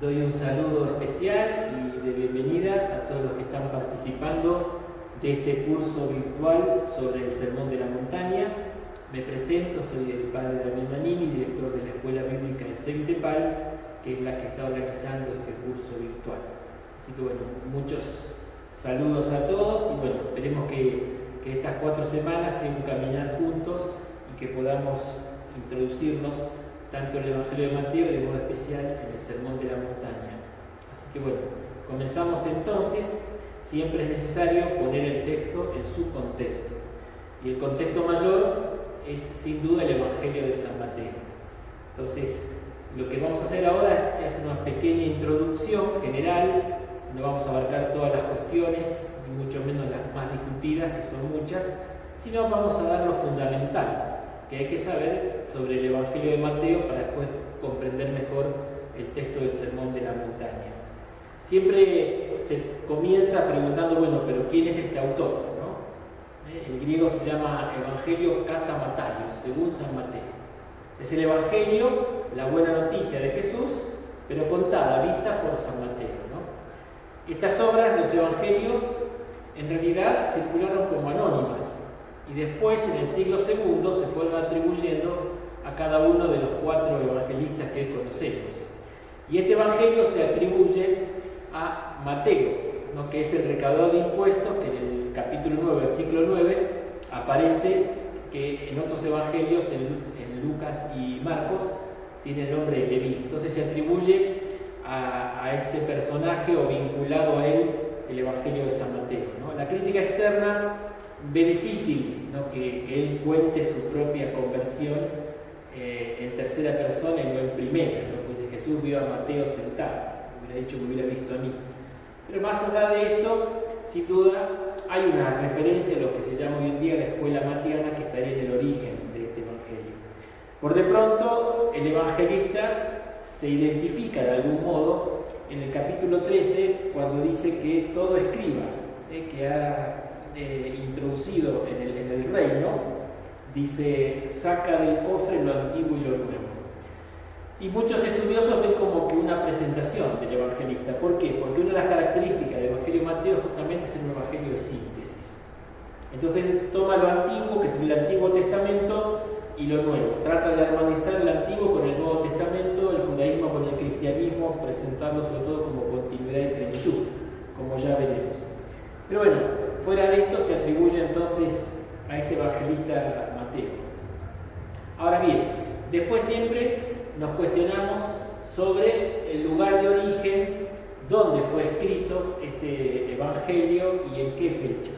Doy un saludo especial y de bienvenida a todos los que están participando de este curso virtual sobre el Sermón de la Montaña. Me presento, soy el padre Damián Danini, director de la Escuela Bíblica del CENTEPAL, que es la que está organizando este curso virtual. Así que bueno, muchos saludos a todos y bueno, esperemos que estas 4 semanas sea un caminar juntos y que podamos introducirnos tanto en el Evangelio de Mateo y de modo especial en el Sermón de la Montaña. Así que bueno, comenzamos entonces. Siempre es necesario poner el texto en su contexto. Y el contexto mayor es sin duda el Evangelio de San Mateo. Entonces, lo que vamos a hacer ahora es hacer una pequeña introducción general. No vamos a abarcar todas las cuestiones, ni mucho menos las más discutidas, que son muchas, sino vamos a dar lo fundamental que hay que saber sobre el Evangelio de Mateo para después comprender mejor el texto del Sermón de la Montaña. Siempre se comienza preguntando, bueno, pero ¿quién es este autor? ¿No? El griego se llama Evangelio kata Mataion, según San Mateo. Es el Evangelio, la buena noticia de Jesús, pero contada, vista por San Mateo, ¿no? Estas obras, los Evangelios, en realidad circularon como anónimas. Y después, en el siglo II, se fueron atribuyendo a cada uno de los 4 evangelistas que hoy conocemos. Y este evangelio se atribuye a Mateo, ¿no? Que es el recaudador de impuestos, que en el capítulo 9, versículo 9, aparece que en otros evangelios, en Lucas y Marcos, tiene el nombre de Leví. Entonces se atribuye a este personaje o vinculado a él el evangelio de San Mateo, ¿no? La crítica externa ve difícil, ¿no? que él cuente su propia conversión en tercera persona y no en primera, ¿no? Pues Jesús vio a Mateo sentado, hubiera dicho que hubiera visto a mí. Pero más allá de esto, sin duda, hay una referencia a lo que se llama hoy en día la escuela matiana, que estaría en el origen de este evangelio. Por de pronto, el evangelista se identifica de algún modo en el capítulo 13, cuando dice que todo escriba, que ha introducido en el reino, dice, saca del cofre lo antiguo y lo nuevo. Y muchos estudiosos ven como que una presentación del evangelista. ¿Por qué? Porque una de las características del Evangelio de Mateo justamente es un evangelio de síntesis. Entonces toma lo antiguo, que es el Antiguo Testamento, y lo nuevo. Trata de armonizar el Antiguo con el Nuevo Testamento, el judaísmo con el cristianismo, presentarlo sobre todo como continuidad y plenitud, como ya veremos. Pero bueno, fuera de esto se atribuye entonces a este evangelista Mateo. Ahora bien, después siempre nos cuestionamos sobre el lugar de origen, dónde fue escrito este evangelio y en qué fecha.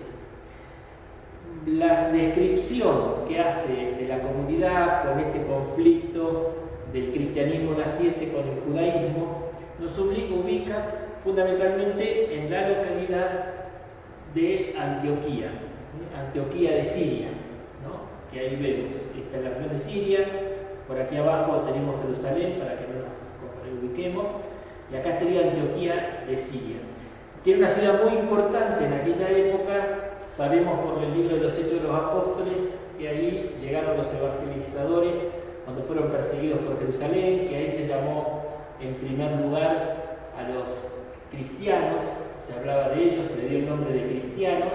La descripción que hace de la comunidad con este conflicto del cristianismo naciente con el judaísmo nos ubica fundamentalmente en la localidad de Antioquía, Antioquía de Siria, ¿no? Que ahí vemos, está la región de Siria, por aquí abajo tenemos Jerusalén para que no nos ubiquemos, y acá estaría Antioquía de Siria, que era una ciudad muy importante en aquella época. Sabemos por el libro de los Hechos de los Apóstoles que ahí llegaron los evangelizadores cuando fueron perseguidos por Jerusalén, que ahí se llamó en primer lugar a los cristianos, se hablaba de ellos, se le dio el nombre de cristianos,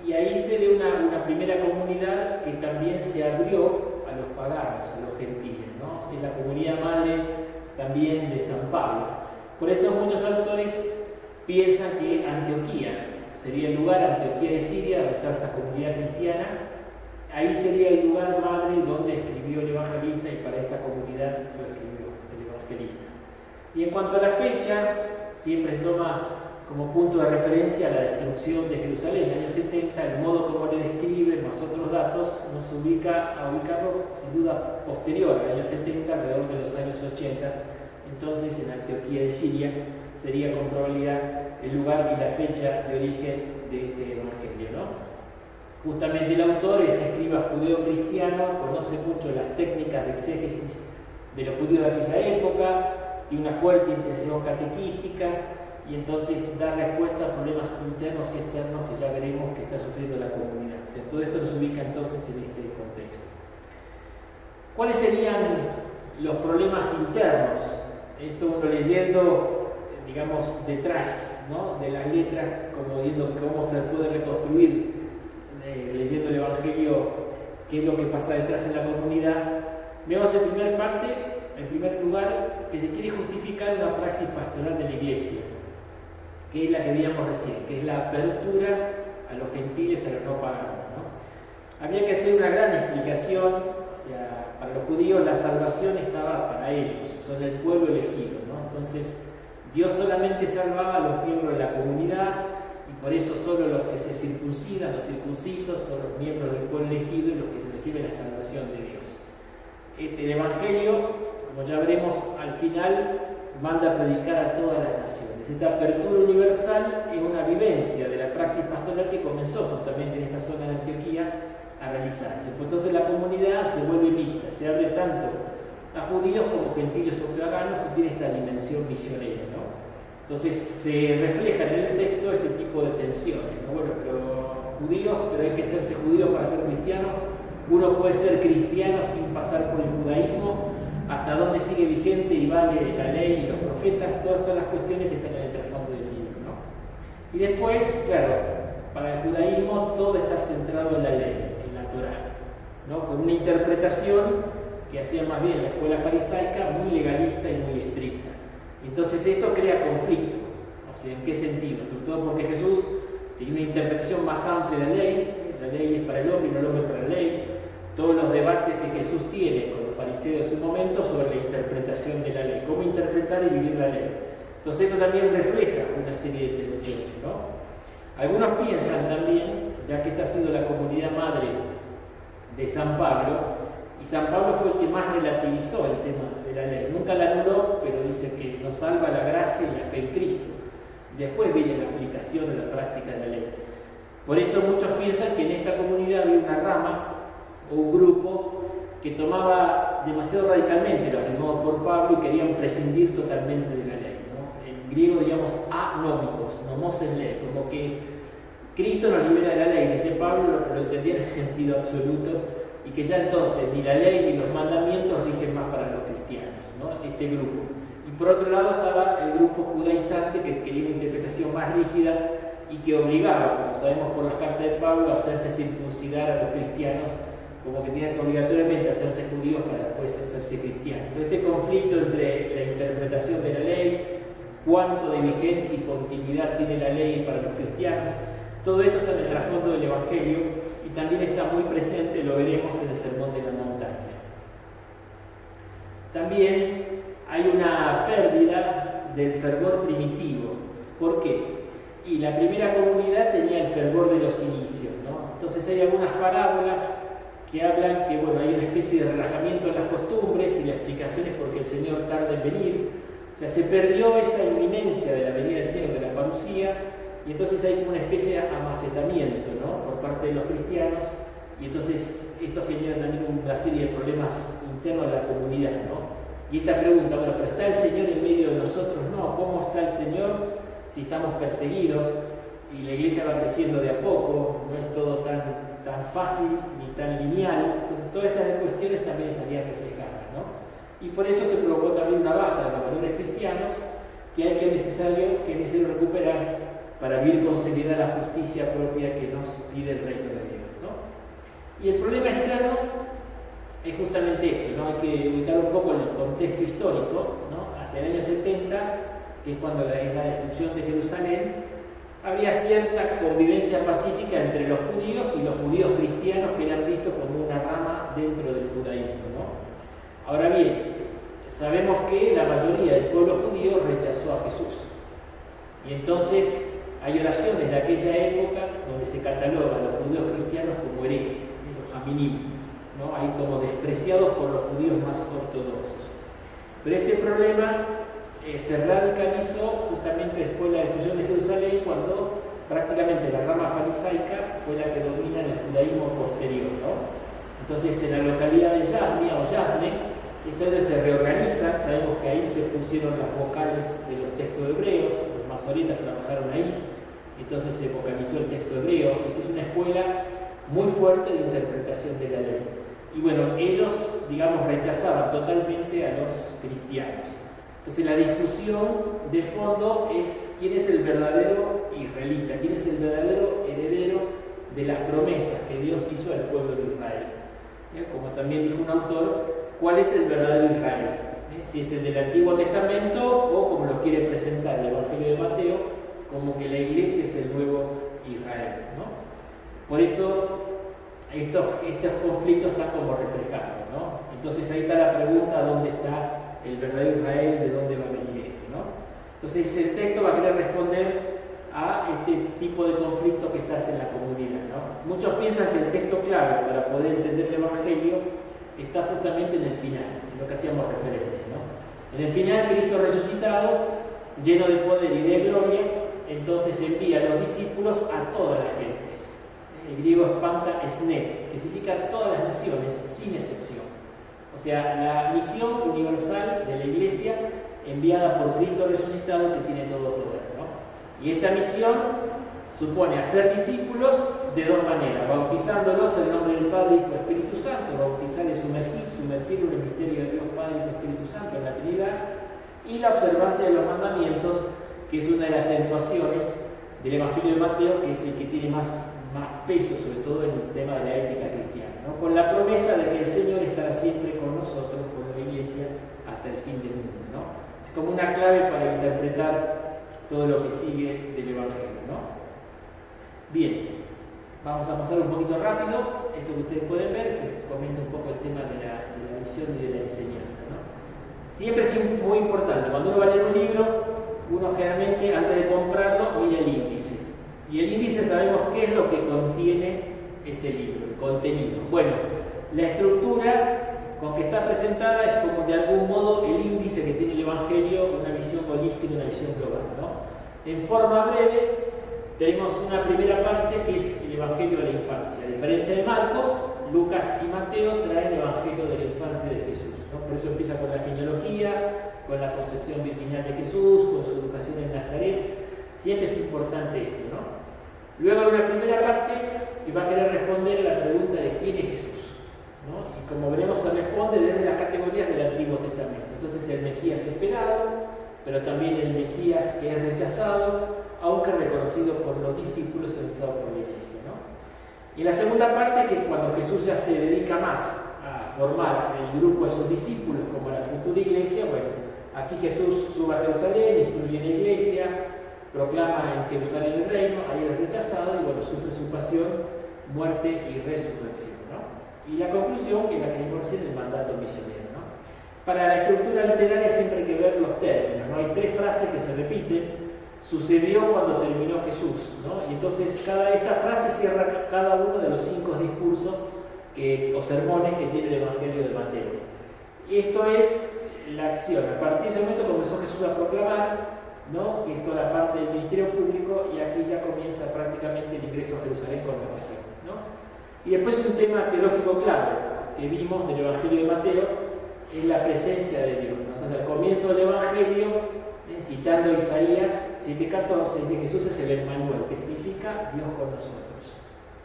y ahí se ve una primera comunidad que también se abrió a los paganos, a los gentiles, ¿no? Es la comunidad madre también de San Pablo. Por eso muchos autores piensan que Antioquía sería el lugar, Antioquía de Siria, donde estaba esta comunidad cristiana. Ahí sería el lugar madre donde escribió el evangelista, y para esta comunidad lo escribió el evangelista. Y en cuanto a la fecha, siempre se toma como punto de referencia la destrucción de Jerusalén, en el año 70, el modo como le describe, más otros datos, nos ubica a ubicarlo sin duda posterior al año 70, alrededor de los años 80. Entonces, en Antioquía de Siria sería con probabilidad el lugar y la fecha de origen de este evangelio, ¿no? Justamente el autor, este escriba judeo-cristiano, conoce mucho las técnicas de exégesis de los judíos de aquella época, tiene una fuerte intención catequística, y entonces da respuesta a problemas internos y externos que ya veremos que está sufriendo la comunidad. O sea, todo esto nos ubica entonces en este contexto. ¿Cuáles serían los problemas internos? Esto uno leyendo digamos, detrás, ¿no?, de las letras, como viendo cómo se puede reconstruir, leyendo el Evangelio, qué es lo que pasa detrás en la comunidad. Vemos en primer lugar, que se quiere justificar una praxis pastoral de la Iglesia, que es la que veíamos recién, que es la apertura a los gentiles, a los no paganos, ¿no? Habría que hacer una gran explicación. O sea, para los judíos la salvación estaba para ellos, son el pueblo elegido, ¿no? Entonces, Dios solamente salvaba a los miembros de la comunidad, y por eso solo los que se circuncidan, los circuncisos, son los miembros del pueblo elegido y los que reciben la salvación de Dios. El Evangelio, como ya veremos al final, manda a predicar a todas las naciones. Esta apertura universal es una vivencia de la praxis pastoral que comenzó justamente en esta zona de Antioquía a realizarse. Entonces la comunidad se vuelve mixta, se abre tanto a judíos como gentiles o paganos y tiene esta dimensión misionera, ¿no? Entonces se refleja en el texto este tipo de tensiones, ¿no? Bueno, pero judíos, pero hay que serse judío para ser cristiano. Uno puede ser cristiano sin pasar por el judaísmo. Hasta dónde sigue vigente y vale la ley y los profetas. Todas son las cuestiones que están en el trasfondo del libro, ¿no? Y después, claro, para el judaísmo todo está centrado en la ley, en la Torá, ¿no?, con una interpretación que hacía más bien la escuela farisaica, muy legalista y muy estricta. Entonces esto crea conflicto. O sea, ¿en qué sentido? Sobre todo porque Jesús tiene una interpretación más amplia de la ley es para el hombre y no el hombre para la ley. Todos los debates que Jesús tiene con los fariseos de su momento sobre la interpretación de la ley, cómo interpretar y vivir la ley. Entonces esto también refleja una serie de tensiones, ¿no? Algunos piensan también, ya que esta ha sido la comunidad madre de San Pablo, y San Pablo fue el que más relativizó el tema de la ley. Nunca la anuló, pero dice que nos salva la gracia y la fe en Cristo. Después viene la aplicación de la práctica de la ley. Por eso muchos piensan que en esta comunidad había una rama o un grupo que tomaba demasiado radicalmente lo afirmado por Pablo y querían prescindir totalmente de la ley, ¿no? En griego diríamos anómicos, nomos en ley, como que Cristo nos libera de la ley, dice Pablo, lo entendía en el sentido absoluto, y que ya entonces ni la ley ni los mandamientos rigen más para los cristianos, ¿no? Este grupo. Y por otro lado estaba el grupo judaizante que quería una interpretación más rígida y que obligaba, como sabemos por las cartas de Pablo, a hacerse circuncidar a los cristianos, como que tenían que obligatoriamente hacerse judíos para después hacerse cristianos. Entonces este conflicto entre la interpretación de la ley, cuánto de vigencia y continuidad tiene la ley para los cristianos, todo esto está en el trasfondo del Evangelio y también está muy presente, lo veremos en el Sermón de la Montaña. También hay una pérdida del fervor primitivo. ¿Por qué? Y la primera comunidad tenía el fervor de los inicios, ¿no? Entonces hay algunas parábolas que hablan que, bueno, hay una especie de relajamiento en las costumbres y la explicación es porque el Señor tarda en venir. O sea, se perdió esa inminencia de la venida del Señor, de la parucía, y entonces hay como una especie de amacetamiento, ¿no?, por parte de los cristianos, y entonces esto genera también una serie de problemas internos de la comunidad, ¿no? Y esta pregunta, bueno, pero ¿está el Señor en medio de nosotros? No, ¿cómo está el Señor si estamos perseguidos y la iglesia va creciendo de a poco? No es todo tan fácil ni tan lineal. Entonces todas estas cuestiones también estarían reflejadas, ¿no? Y por eso se provocó también una baja de los valores cristianos que es necesario recuperar para vivir con seriedad la justicia propia que nos pide el reino de Dios, ¿no? Y el problema externo es justamente este, ¿no? Hay que ubicar un poco el contexto histórico, ¿no? Hacia el año 70, que es cuando es la destrucción de Jerusalén, había cierta convivencia pacífica entre los judíos y los judíos cristianos que eran vistos como una rama dentro del judaísmo, ¿no? Ahora bien, sabemos que la mayoría del pueblo judío rechazó a Jesús. Y entonces hay oraciones de aquella época donde se cataloga a los judíos cristianos como herejes, los jaminim, ¿no? Hay como despreciados por los judíos más ortodoxos. Pero este problema se radicalizó justamente después de la destrucción de Jerusalén, cuando prácticamente la rama farisaica fue la que domina el judaísmo posterior, ¿no? Entonces en la localidad de Yavne, es donde se reorganizan. Sabemos que ahí se pusieron las vocales de los textos hebreos, los masoritas trabajaron ahí, entonces se vocalizó el texto hebreo. Esa es una escuela muy fuerte de interpretación de la ley. Y bueno, ellos, digamos, rechazaban totalmente a los cristianos. Entonces la discusión de fondo es quién es el verdadero israelita, quién es el verdadero heredero de las promesas que Dios hizo al pueblo de Israel. Como también dijo un autor, ¿cuál es el verdadero Israel? Si es el del Antiguo Testamento o como lo quiere presentar el Evangelio de Mateo, como que la iglesia es el nuevo Israel, ¿no? Por eso estos conflictos están como reflejados, ¿no? Entonces ahí está la pregunta, ¿dónde está el verdadero Israel? ¿De dónde va a venir esto, ¿no? Entonces el texto va a querer responder a este tipo de conflicto que estás en la comunidad, ¿no? Muchos piensan que el texto clave para poder entender el Evangelio está justamente en el final, en lo que hacíamos referencia, ¿no? En el final, Cristo resucitado, lleno de poder y de gloria, entonces envía a los discípulos a todas las gentes. El griego es panta esne, que significa todas las naciones, sin excepción. O sea, la misión universal de la Iglesia enviada por Cristo resucitado que tiene todo poder, ¿no? Y esta misión supone hacer discípulos de dos maneras: bautizándolos en el nombre del Padre, Hijo y Espíritu Santo, bautizar y sumergirlo en el misterio de Dios Padre, Hijo y Espíritu Santo en la Trinidad, y la observancia de los mandamientos, que es una de las acentuaciones del Evangelio de Mateo, que es el que tiene más peso, sobre todo en el tema de la ética cristiana, ¿no? Con la promesa de que el Señor estará siempre con nosotros, con la Iglesia, hasta el fin del mundo, ¿no? Es como una clave para interpretar todo lo que sigue del Evangelio, ¿no? Bien, vamos a pasar un poquito rápido esto que ustedes pueden ver, que comenta un poco el tema de la visión y de la enseñanza, ¿no? Siempre es muy importante, cuando uno va a leer un libro, uno generalmente antes de comprarlo mira el índice. Y el índice sabemos qué es lo que contiene ese libro, el contenido. Bueno, la estructura con que está presentada es como de algún modo el índice que tiene el Evangelio, una visión holística, una visión global, ¿no? En forma breve, tenemos una primera parte que es el Evangelio de la infancia. A diferencia de Marcos, Lucas y Mateo traen el Evangelio de la infancia de Jesús, ¿no? Por eso empieza con la genealogía, con la concepción virginal de Jesús, con su educación en Nazaret. Siempre es importante esto, ¿no? Luego hay una primera parte que va a querer responder a la pregunta de quién es Jesús, ¿no? Y como veremos, se responde desde las categorías del Antiguo Testamento. Entonces el Mesías esperado, pero también el Mesías que es rechazado, aunque reconocido por los discípulos y realizado por la Iglesia, ¿no? Y la segunda parte, que es cuando Jesús ya se dedica más a formar el grupo de sus discípulos como la futura Iglesia. Bueno, aquí Jesús sube a Jerusalén, instruye en la Iglesia, proclama en Jerusalén el reino, ahí es rechazado y bueno, sufre su pasión, muerte y resurrección, ¿no? Y la conclusión, que es la que vimos recién, el mandato misionero, ¿no? Para la estructura literaria siempre hay que ver los términos, ¿no? Hay tres frases que se repiten: sucedió cuando terminó Jesús, ¿no? Y entonces esta frase cierra cada uno de los 5 discursos o sermones que tiene el Evangelio de Mateo. Y esto es la acción. A partir de ese momento comenzó Jesús a proclamar, ¿no? Que es toda la parte del ministerio público, y aquí ya comienza prácticamente el ingreso a Jerusalén con la pasión, ¿no? Y después un tema teológico clave que vimos del Evangelio de Mateo es la presencia de Dios, ¿no? Entonces al comienzo del Evangelio, citando Isaías 7:14, dice: Jesús es el Emmanuel, que significa Dios con nosotros.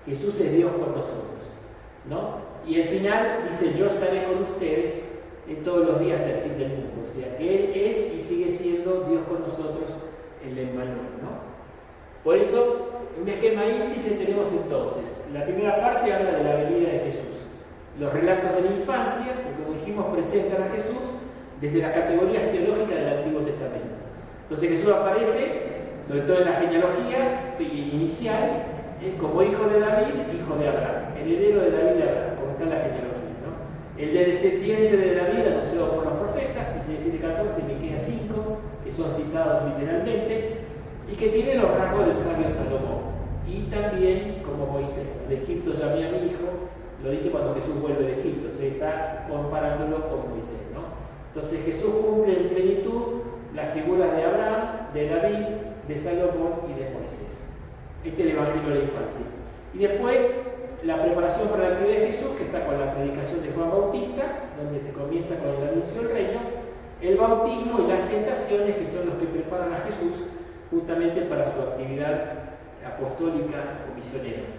Jesús es Dios con nosotros, ¿no? Y el final dice: yo estaré con ustedes todos los días hasta el fin del mundo. O sea que Él es y sigue siendo Dios con nosotros, el Emmanuel, ¿no? Por eso, en un esquema índice tenemos entonces, la primera parte habla de la venida de Jesús. Los relatos de la infancia, que como dijimos presentan a Jesús desde las categorías teológicas del Antiguo Testamento. Entonces Jesús aparece, sobre todo en la genealogía inicial, como hijo de David, hijo de Abraham, heredero de David y Abraham, como está en la genealogía, ¿no? El de descendiente de David, anunciado por los profetas, Isaías 7:14 y Miqueas 5, que son citados literalmente, y que tiene los rasgos del sabio Salomón. Y también como Moisés: de Egipto llamé a mi hijo, lo dice cuando Jesús vuelve de Egipto, se está comparándolo con Moisés, ¿no? Entonces Jesús cumple en plenitud las figuras de Abraham, de David, de Salomón y de Moisés. Este es el Evangelio de la infancia. Y después la preparación para la actividad de Jesús, que está con la predicación de Juan Bautista, donde se comienza con el anuncio del reino, el bautismo y las tentaciones, que son los que preparan a Jesús justamente para su actividad apostólica o misionera.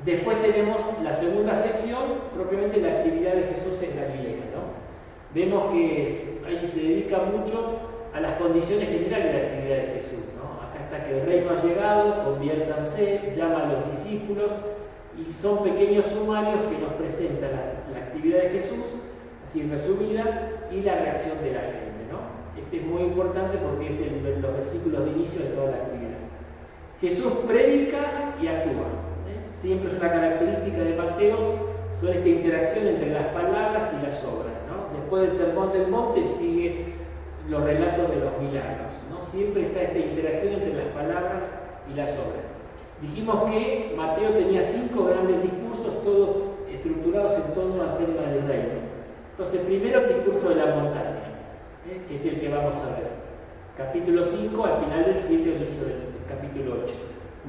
Después tenemos la segunda sección, propiamente la actividad de Jesús en Galilea, ¿no? vemos que ahí se dedica mucho a las condiciones generales de la actividad de Jesús, ¿no? Acá está que el reino ha llegado, conviértanse, llama a los discípulos, y son pequeños sumarios que nos presentan la actividad de Jesús, así resumida, y la reacción de la gente, ¿no? Este es muy importante porque es los versículos de inicio de toda la actividad. Jesús predica y actúa. Siempre es una característica de Mateo, son esta interacción entre las palabras y las obras, ¿no? Después del Sermón del Monte sigue los relatos de los milagros, ¿no? Siempre está esta interacción entre las palabras y las obras. Dijimos que Mateo tenía 5 grandes discursos, todos estructurados en torno al tema del reino. Entonces, primero el discurso de la montaña, que es el que vamos a ver. Capítulo 5, al final del 7, inicio del capítulo 8.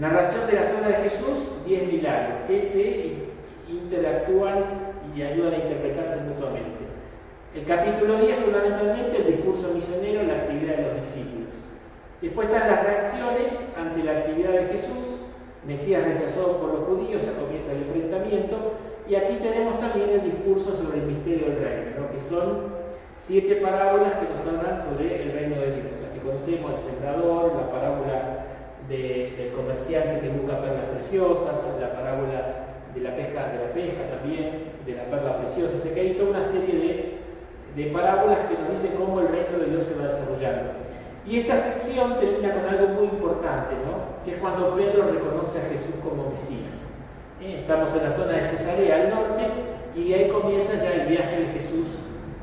Narración de las obras de Jesús, 10 milagros, que se interactúan y ayudan a interpretarse mutuamente. El capítulo 10, fundamentalmente, el discurso misionero, la actividad de los discípulos. Después están las reacciones ante la actividad de Jesús, Mesías rechazado por los judíos, ya comienza el enfrentamiento, y aquí tenemos también el discurso sobre el misterio del reino, ¿no? Que son 7 parábolas que nos hablan sobre el reino de Dios, las que conocemos, el sembrador, la parábola del comerciante que busca perlas preciosas, la parábola de la pesca también, de la perla preciosa. Sé que hay toda una serie de parábolas que nos dicen cómo el reino de Dios se va desarrollando. Y esta sección termina con algo muy importante, ¿no? Que es cuando Pedro reconoce a Jesús como Mesías. Estamos en la zona de Cesarea al norte y de ahí comienza ya el viaje de Jesús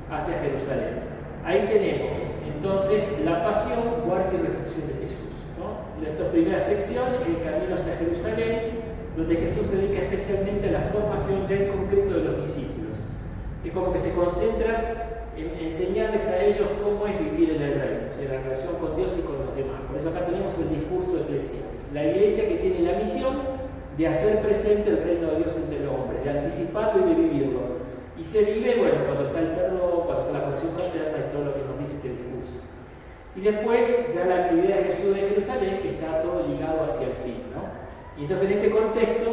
hacia Jerusalén. Ahí tenemos entonces la pasión, muerte y resurrección de Jesús, ¿no? En esta primera sección, el camino hacia Jerusalén, donde Jesús se dedica especialmente a la formación ya en concreto de los discípulos. Es como que se concentra en enseñarles a ellos cómo es vivir en el reino, o sea, la relación con Dios y con los demás. Por eso acá tenemos el discurso eclesial. La iglesia que tiene la misión de hacer presente el reino de Dios entre los hombres, de anticiparlo y de vivirlo. Y se vive, bueno, cuando está el perdón, cuando está la conexión fraterna y todo lo que nos dice este discurso. Y después ya la actividad de Jesús de Jerusalén, que está todo ligado hacia el fin, ¿no? Y entonces en este contexto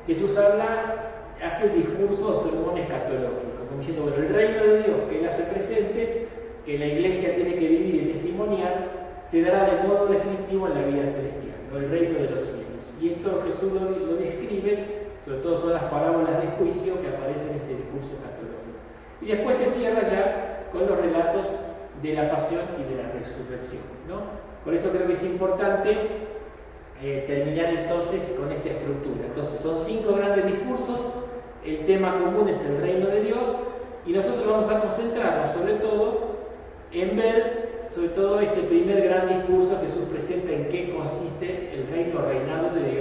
Jesús hace el discurso o sermón escatológico, como diciendo, bueno, el reino de Dios que Él hace presente, que la iglesia tiene que vivir y testimoniar, se dará de modo definitivo en la vida celestial, ¿no? El reino de los cielos. Y esto Jesús lo describe, sobre todo son las parábolas de juicio que aparecen en este discurso escatológico. Y después se cierra ya con los relatos de la pasión y de la resurrección, ¿no? Por eso creo que es importante terminar entonces con esta estructura. Entonces son 5 grandes discursos, el tema común es el reino de Dios, y nosotros vamos a concentrarnos sobre todo en ver sobre todo este primer gran discurso que Jesús presenta en qué consiste el reino o reinado de Dios